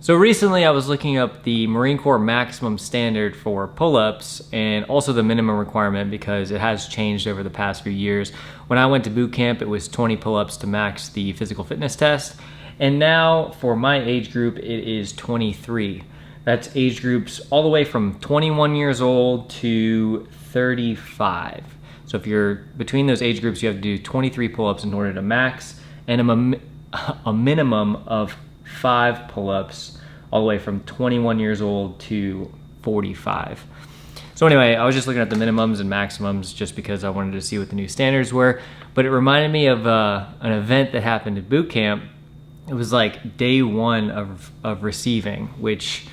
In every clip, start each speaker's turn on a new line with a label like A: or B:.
A: So recently I was looking up the Marine Corps maximum standard for pull-ups and also the minimum requirement because it has changed over the past few years. When I went to boot camp, it was 20 pull-ups to max the physical fitness test. And now for my age group, it is 23. That's age groups all the way from 21 years old to 35. So if you're between those age groups, you have to do 23 pull-ups in order to max, and a minimum of 5 pull-ups all the way from 21 years old to 45. So anyway, I was just looking at the minimums and maximums just because I wanted to see what the new standards were. But it reminded me of an event that happened at boot camp. It was like day one of receiving, which,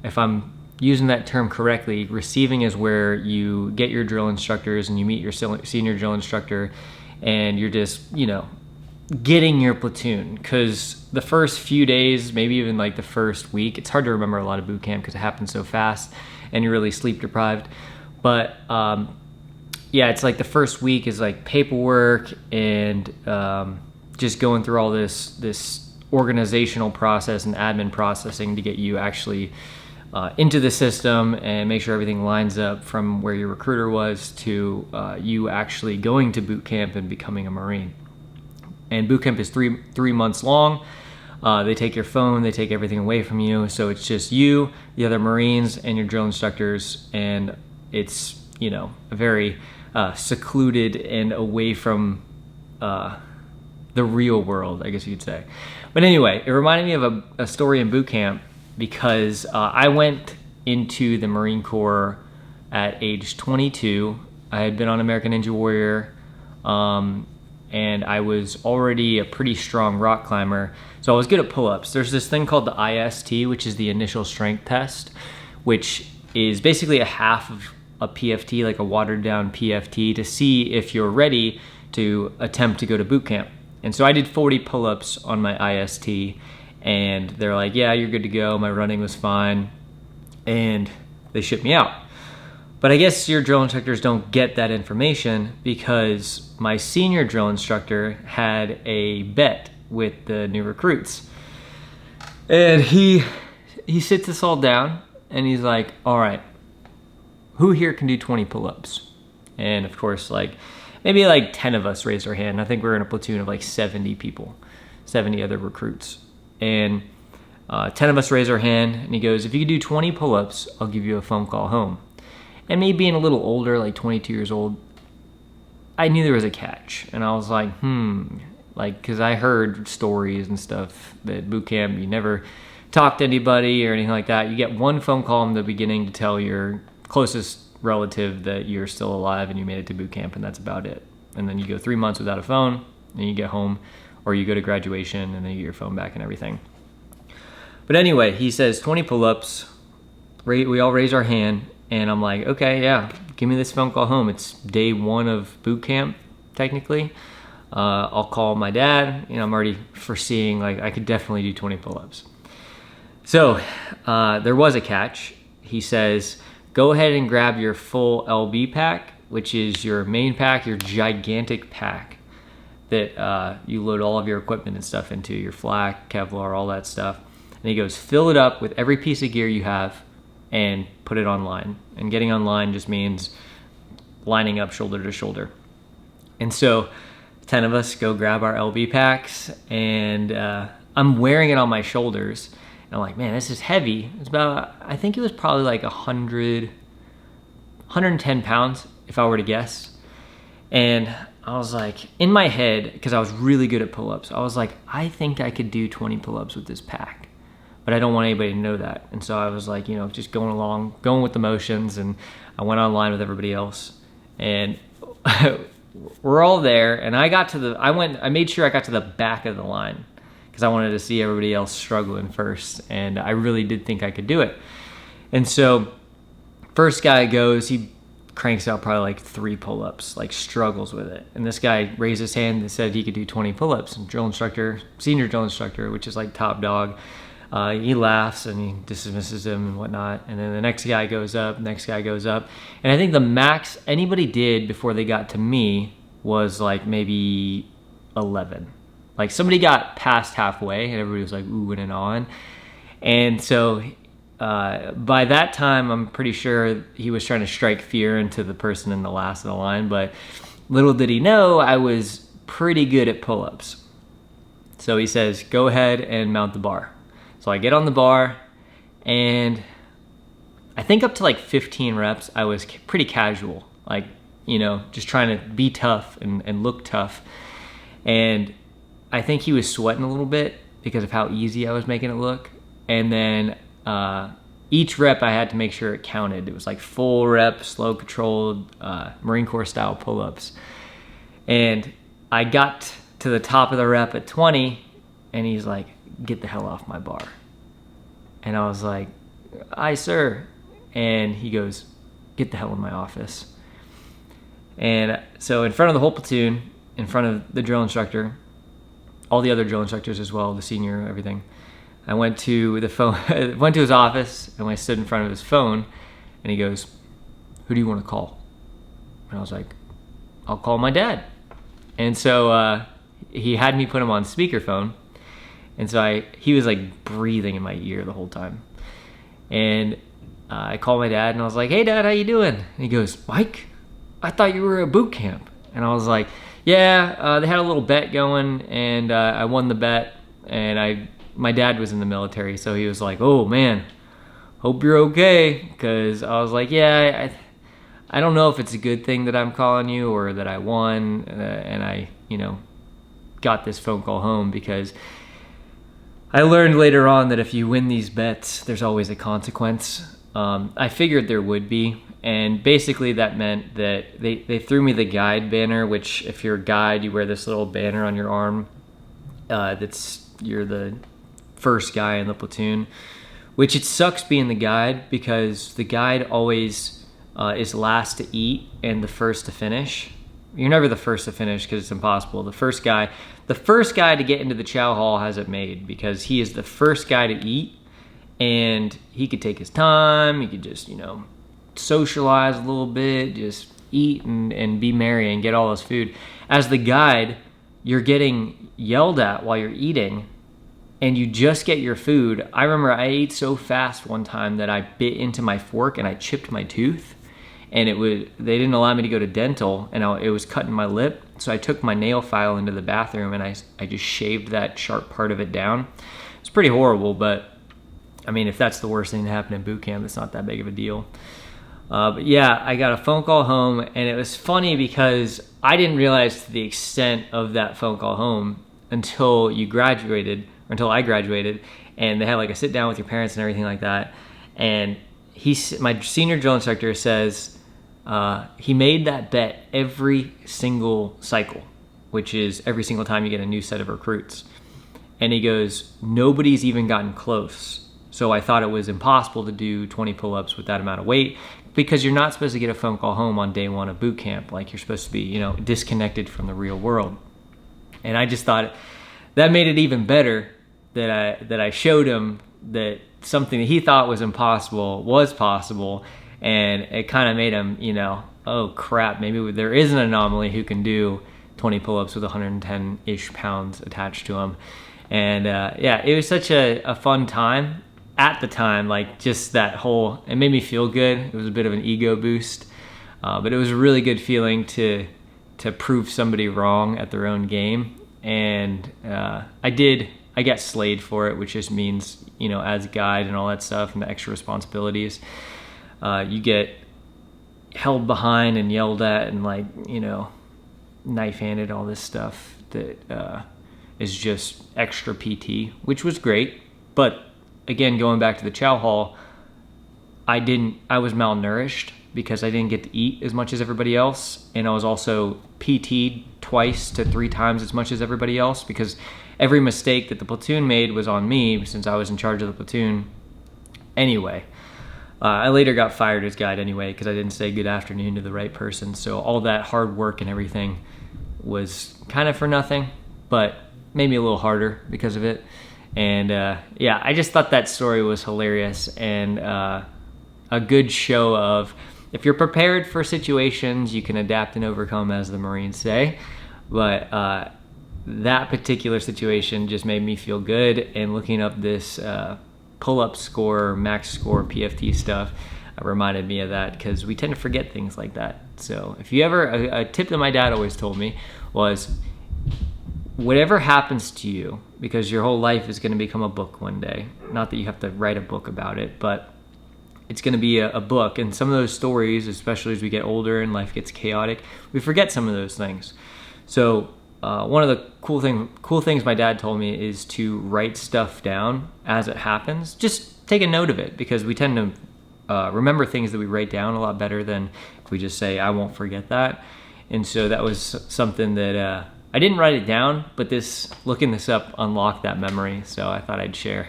A: if I'm using that term correctly, receiving is where you get your drill instructors and you meet your senior drill instructor and you're just, getting your platoon. Because the first few days, maybe even like the first week, it's hard to remember a lot of boot camp because it happens so fast and you're really sleep deprived. But yeah, it's like the first week is like paperwork and just going through all this organizational process and admin processing to get you actually into the system and make sure everything lines up from where your recruiter was to you actually going to boot camp and becoming a Marine. And boot camp is three months long. They take your phone, they take everything away from you. So it's just you, the other Marines, and your drill instructors. And it's, a very secluded and away from the real world, I guess you could say. But anyway, it reminded me of a story in boot camp because I went into the Marine Corps at age 22. I had been on American Ninja Warrior, and I was already a pretty strong rock climber, so I was good at pull-ups. There's this thing called the IST, which is the initial strength test, which is basically a half of a PFT, like a watered-down PFT, to see if you're ready to attempt to go to boot camp. And so I did 40 pull-ups on my IST, and they're like, yeah, you're good to go. My running was fine, and they shipped me out. But I guess your drill instructors don't get that information because my senior drill instructor had a bet with the new recruits. And he sits us all down and he's like, all right, who here can do 20 pull-ups? And of course, maybe 10 of us raised our hand. I think we were in a platoon of 70 people, 70 other recruits. And 10 of us raised our hand and he goes, if you could do 20 pull-ups, I'll give you a phone call home. And me being a little older, 22 years old, I knew there was a catch. And I was like, because I heard stories and stuff that boot camp, you never talk to anybody or anything like that. You get one phone call in the beginning to tell your closest relative that you're still alive and you made it to boot camp, and that's about it. And then you go 3 months without a phone, and you get home, or you go to graduation, and then you get your phone back and everything. But anyway, he says 20 pull-ups. We all raise our hand. And I'm like, okay, yeah, give me this phone call home. It's day one of boot camp, technically. I'll call my dad. I'm already foreseeing, I could definitely do 20 pull-ups. So there was a catch. He says, go ahead and grab your full LB pack, which is your main pack, your gigantic pack that you load all of your equipment and stuff into, your flak, Kevlar, all that stuff. And he goes, fill it up with every piece of gear you have and put it online. And getting online just means lining up shoulder to shoulder. And so 10 of us go grab our LB packs, and I'm wearing it on my shoulders. And I'm like, man, this is heavy. It's about, I think it was probably 110 pounds, if I were to guess. And I was like, in my head, because I was really good at pull-ups, I was like, I think I could do 20 pull-ups with this pack. But I don't want anybody to know that. And so I was like, just going with the motions. And I went online with everybody else. And we're all there. And I made sure I got to the back of the line because I wanted to see everybody else struggling first. And I really did think I could do it. And so first guy goes, he cranks out probably 3 pull-ups, struggles with it. And this guy raised his hand and said he could do 20 pull-ups. And senior drill instructor, which is top dog, he laughs and he dismisses him and whatnot. And then the next guy goes up. And I think the max anybody did before they got to me was maybe 11. Somebody got past halfway and everybody was ooh and on. And so by that time, I'm pretty sure he was trying to strike fear into the person in the last of the line, but little did he know I was pretty good at pull-ups. So he says, go ahead and mount the bar. So I get on the bar, and I think up to like 15 reps, I was pretty casual, like, just trying to be tough and look tough. And I think he was sweating a little bit because of how easy I was making it look. And then each rep I had to make sure it counted. It was like full rep, slow controlled, Marine Corps style pull-ups. And I got to the top of the rep at 20, and he's like, get the hell off my bar. And I was like, aye, sir. And he goes, get the hell in my office. And so in front of the whole platoon, in front of the drill instructor, all the other drill instructors as well, the senior, everything, I went to the phone, went to his office, and I stood in front of his phone, and he goes, who do you want to call? And I was like, I'll call my dad. And so he had me put him on speakerphone, and so he was like breathing in my ear the whole time. And I called my dad, and I was like, hey, Dad, how you doing? And he goes, Mike, I thought you were at boot camp. And I was like, yeah, they had a little bet going, and I won the bet, and my dad was in the military, so he was like, oh, man, hope you're okay, because I was like, yeah, I don't know if it's a good thing that I'm calling you or that I won, and I, got this phone call home, because I learned later on that if you win these bets, there's always a consequence. I figured there would be, and basically that meant that they threw me the guide banner, which if you're a guide, you wear this little banner on your arm you're the first guy in the platoon, which it sucks being the guide, because the guide always is last to eat and the first to finish. You're never the first to finish because it's impossible. The first guy to get into the chow hall has it made, because he is the first guy to eat, and he could take his time. He could just, socialize a little bit, just eat and be merry and get all his food. As the guide, you're getting yelled at while you're eating, and you just get your food. I remember I ate so fast one time that I bit into my fork and I chipped my tooth, and they didn't allow me to go to dental, and it was cutting my lip. So I took my nail file into the bathroom, and I just shaved that sharp part of it down. It's pretty horrible, but I mean, if that's the worst thing to happen in boot camp, it's not that big of a deal. But yeah, I got a phone call home, and it was funny because I didn't realize the extent of that phone call home until I graduated, and they had like a sit down with your parents and everything like that. And my senior drill instructor says he made that bet every single cycle, which is every single time you get a new set of recruits. And he goes, nobody's even gotten close. So I thought it was impossible to do 20 pull-ups with that amount of weight, because you're not supposed to get a phone call home on day one of boot camp. Like, you're supposed to be, disconnected from the real world. And I just thought that made it even better that I showed him that something that he thought was impossible was possible. And it kind of made him, oh crap, maybe there is an anomaly who can do 20 pull-ups with 110-ish pounds attached to him. And yeah, it was such a fun time. At the time, like, just that it made me feel good. It was a bit of an ego boost, but it was a really good feeling to prove somebody wrong at their own game. And I got slayed for it, which just means, as a guide and all that stuff and the extra responsibilities, you get held behind and yelled at and, like, knife-handed, all this stuff that is just extra PT, which was great. But again, going back to the chow hall, I was malnourished because I didn't get to eat as much as everybody else. And I was also PT'd twice to 3 times as much as everybody else, because every mistake that the platoon made was on me, since I was in charge of the platoon. Anyway, I later got fired as guide anyway, because I didn't say good afternoon to the right person. So all that hard work and everything was kind of for nothing, but made me a little harder because of it. And yeah, I just thought that story was hilarious, and a good show of, if you're prepared for situations, you can adapt and overcome, as the Marines say. But that particular situation just made me feel good. And looking up this pull-up score, max score, PFT stuff reminded me of that, because we tend to forget things like that. So if you ever, a tip that my dad always told me was, whatever happens to you, because your whole life is going to become a book one day. Not that you have to write a book about it, but it's going to be a book. And some of those stories, especially as we get older and life gets chaotic, we forget some of those things. So one of the cool things my dad told me is to write stuff down as it happens. Just take a note of it, because we tend to remember things that we write down a lot better than if we just say, I won't forget that. And so that was something that I didn't write it down, but looking this up unlocked that memory, so I thought I'd share.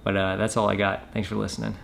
A: But that's all I got. Thanks for listening.